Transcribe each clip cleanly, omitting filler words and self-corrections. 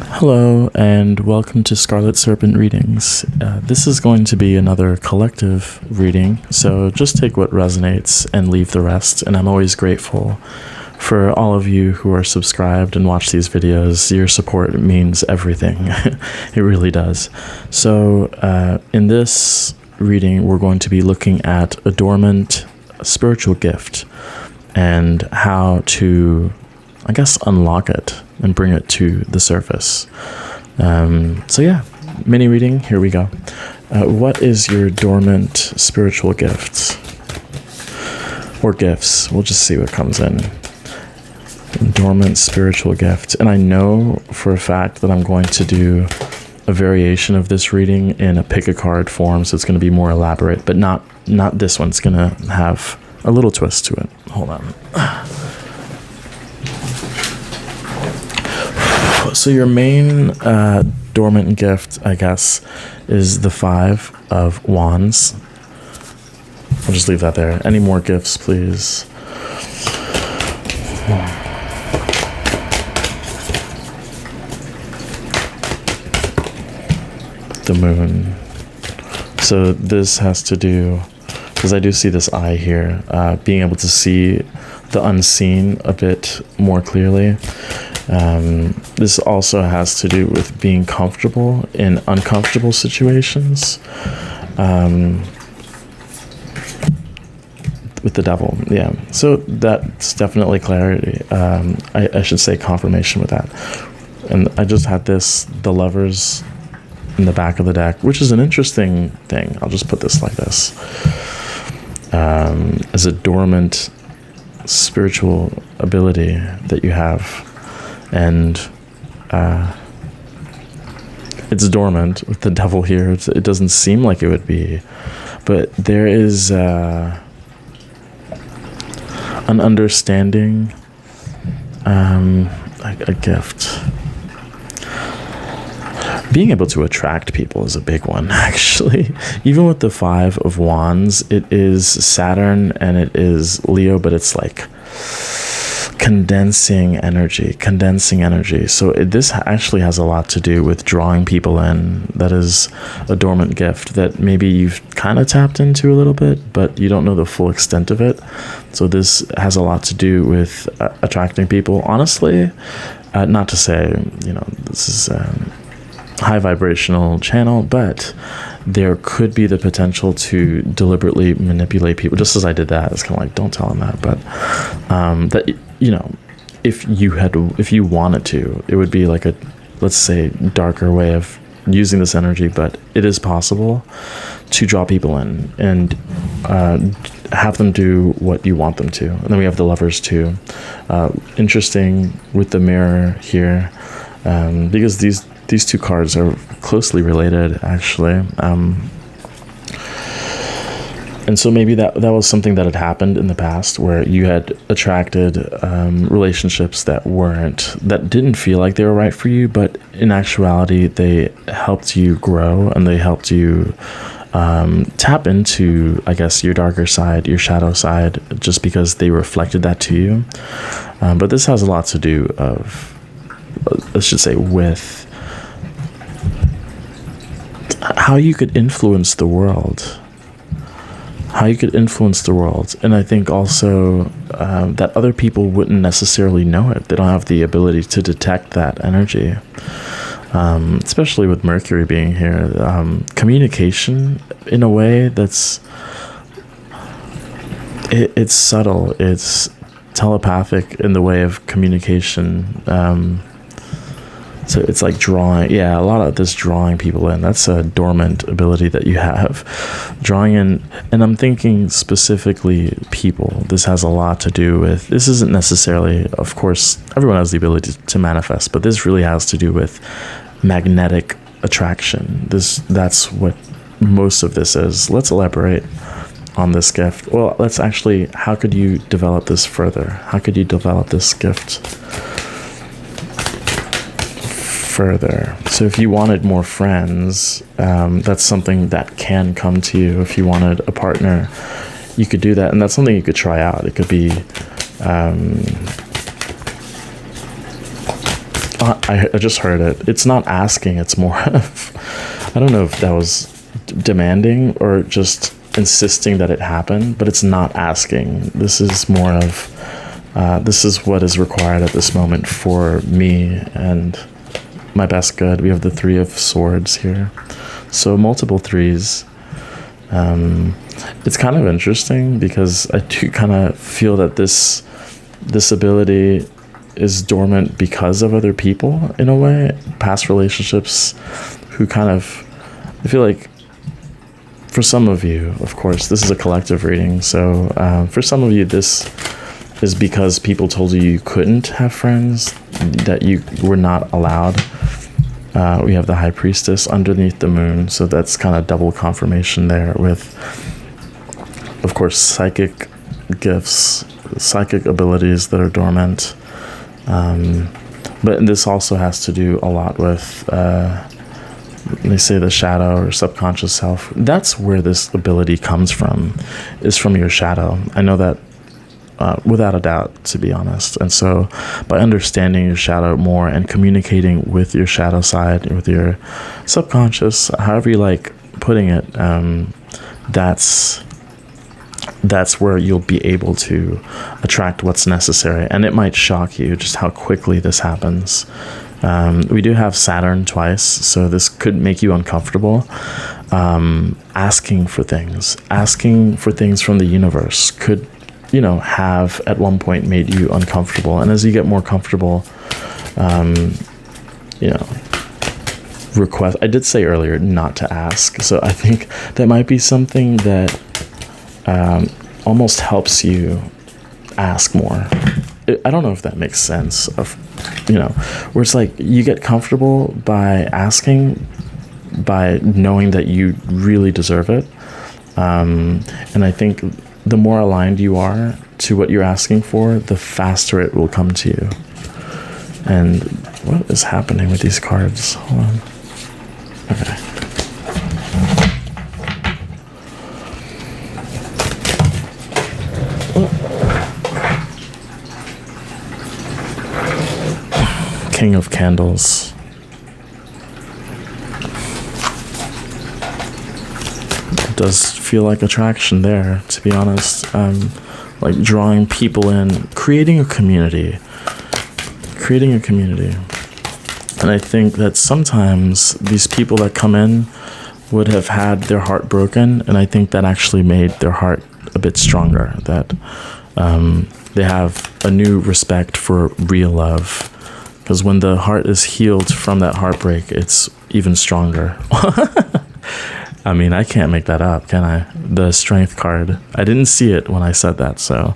Hello, and welcome to Scarlet Serpent readings. This is going to be another collective reading, so just take what resonates and leave the rest. And I'm always grateful for all of you who are subscribed and watch these videos. Your support means everything. It really does. So in this reading, we're going to be looking at a dormant spiritual gift and how to, I guess, unlock it and bring it to the surface. So yeah, mini reading, here we go. What is your dormant spiritual gifts? Or gifts, we'll just see what comes in. Dormant spiritual gift. And I know for a fact that I'm going to do a variation of this reading in a pick a card form, so it's going to be more elaborate, but not this one. It's going to have a little twist to it. Hold on. So your main dormant gift, I guess, is the 5 of Wands. I'll just leave that there. Any more gifts, please? The Moon. So this has to do, because I do see this eye here, being able to see the unseen a bit more clearly. This also has to do with being comfortable in uncomfortable situations. With the Devil, yeah. So that's definitely clarity. I should say confirmation with that. And I just had the Lovers in the back of the deck, which is an interesting thing. I'll just put this like this. As a dormant spiritual ability that you have. And it's dormant with the Devil here. It doesn't seem like it would be, but there is an understanding, a gift. Being able to attract people is a big one, actually. Even with the 5 of Wands, it is Saturn and it is Leo, but it's like condensing energy. So this actually has a lot to do with drawing people in. That is a dormant gift that maybe you've kind of tapped into a little bit, but you don't know the full extent of it. So this has a lot to do with attracting people. Honestly, not to say, this is a high vibrational channel, but there could be the potential to deliberately manipulate people, just as I did that. It's kind of like, don't tell them that, but that, if you wanted to, it would be like a, let's say, darker way of using this energy, but it is possible to draw people in and have them do what you want them to. And then we have the Lovers too. Interesting with the Mirror here, because these two cards are closely related, actually. And so maybe that was something that had happened in the past where you had attracted relationships that didn't feel like they were right for you, but in actuality, they helped you grow and they helped you tap into, I guess, your darker side, your shadow side, just because they reflected that to you. But this has a lot to do with how you could influence the world. And I think also that other people wouldn't necessarily know it. They don't have the ability to detect that energy, especially with Mercury being here. Communication in a way that's it's subtle, it's telepathic in the way of communication. So it's like drawing, a lot of this drawing people in. That's a dormant ability that you have. Drawing in, and I'm thinking specifically people. This has a lot to do with, this isn't necessarily, of course, everyone has the ability to manifest, but this really has to do with magnetic attraction. That's what most of this is. Let's elaborate on this gift. Well, how could you develop this further? How could you develop this gift further? So if you wanted more friends, that's something that can come to you. If you wanted a partner, you could do that, and that's something you could try out. It could be not, I just heard it. It's not asking, it's more of, I don't know if that was demanding or just insisting that it happen, but it's not asking. This is more of, this is what is required at this moment for me and my best good. We have the Three of Swords here. So multiple threes. It's kind of interesting because I do kind of feel that this ability is dormant because of other people in a way, past relationships who kind of, I feel like for some of you, of course, this is a collective reading. So for some of you, this is because people told you you couldn't have friends, that you were not allowed. We have the High Priestess underneath the moon, so that's kind of double confirmation there with, of course, psychic gifts, psychic abilities that are dormant. But this also has to do a lot with, they say, the shadow or subconscious self. That's where this ability comes from, is from your shadow. I know that without a doubt, to be honest. And so by understanding your shadow more and communicating with your shadow side, with your subconscious, however you like putting it, that's where you'll be able to attract what's necessary. And it might shock you just how quickly this happens. We do have Saturn twice, so this could make you uncomfortable. Asking for things from the universe could, have at one point made you uncomfortable. And as you get more comfortable, request. I did say earlier not to ask. So I think that might be something that almost helps you ask more. I don't know if that makes sense of, where it's like you get comfortable by asking, by knowing that you really deserve it. And I think the more aligned you are to what you're asking for, the faster it will come to you. And what is happening with these cards? Hold on. Okay. King of Candles. It does feel like attraction there, to be honest. Like drawing people in, creating a community. And I think that sometimes these people that come in would have had their heart broken, and I think that actually made their heart a bit stronger, that they have a new respect for real love. Because when the heart is healed from that heartbreak, it's even stronger. I mean, I can't make that up, can I? The Strength card. I didn't see it when I said that, so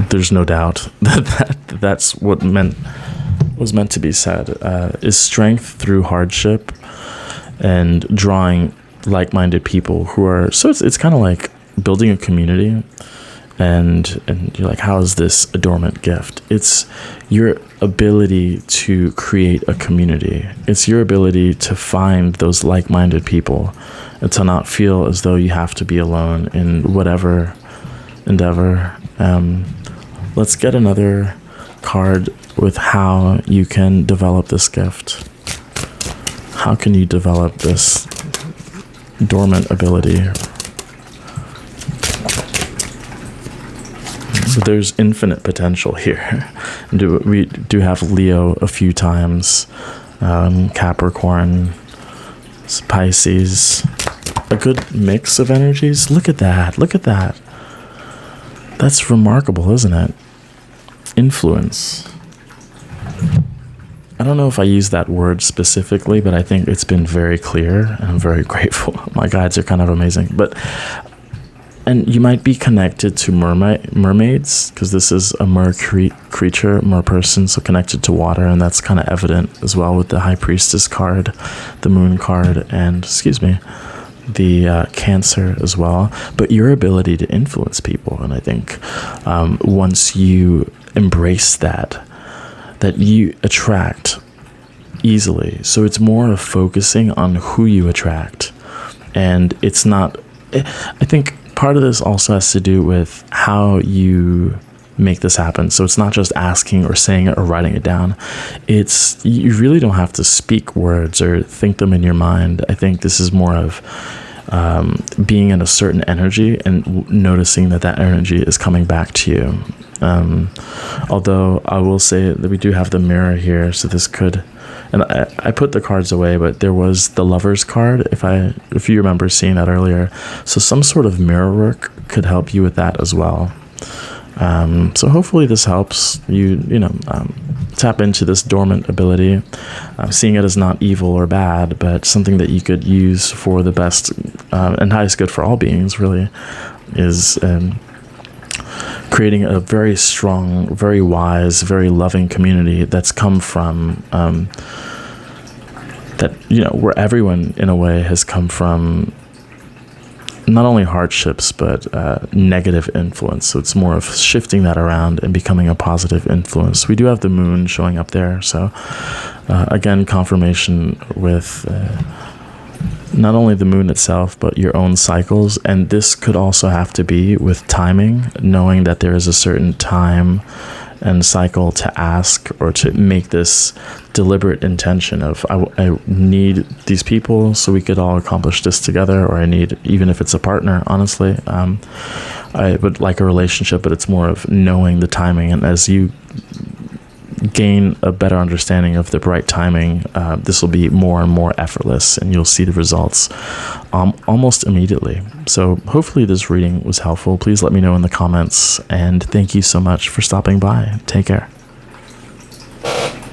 there's no doubt that's what was meant to be said. Is strength through hardship and drawing like-minded people who are. So it's kind of like building a community. And you're like, how is this a dormant gift? It's your ability to create a community. It's your ability to find those like-minded people and to not feel as though you have to be alone in whatever endeavor. Let's get another card with how you can develop this gift. How can you develop this dormant ability? So there's infinite potential here. We do have Leo a few times, Capricorn, Pisces, a good mix of energies. Look at that. That's remarkable, isn't it? Influence. I don't know if I use that word specifically, but I think it's been very clear, and I'm very grateful. My guides are kind of amazing. And you might be connected to mermaids, because this is a mer creature, mer person, so connected to water, and that's kind of evident as well with the High Priestess card, the Moon card, and, the Cancer as well. But your ability to influence people, and I think once you embrace that you attract easily. So it's more of focusing on who you attract, and it's not, I think part of this also has to do with how you make this happen. So it's not just asking or saying it or writing it down. It's, you really don't have to speak words or think them in your mind. I think this is more of being in a certain energy and noticing that that energy is coming back to you. Although I will say that we do have the mirror here, so this could, and I put the cards away, but there was the Lover's card, if you remember seeing that earlier. So some sort of mirror work could help you with that as well. So hopefully this helps you, tap into this dormant ability, seeing it as not evil or bad, but something that you could use for the best and highest good for all beings, really, is creating a very strong, very wise, very loving community that's come from where everyone in a way has come from not only hardships but negative influence. So it's more of shifting that around and becoming a positive influence. We do have the moon showing up there, so again, confirmation with not only the moon itself, but your own cycles. And this could also have to be with timing, knowing that there is a certain time and cycle to ask or to make this deliberate intention of, I need these people so we could all accomplish this together, or I need, even if it's a partner, honestly, I would like a relationship, but it's more of knowing the timing. And as you gain a better understanding of the right timing, this will be more and more effortless, and you'll see the results almost immediately. So hopefully this reading was helpful. Please let me know in the comments, and thank you so much for stopping by. Take care.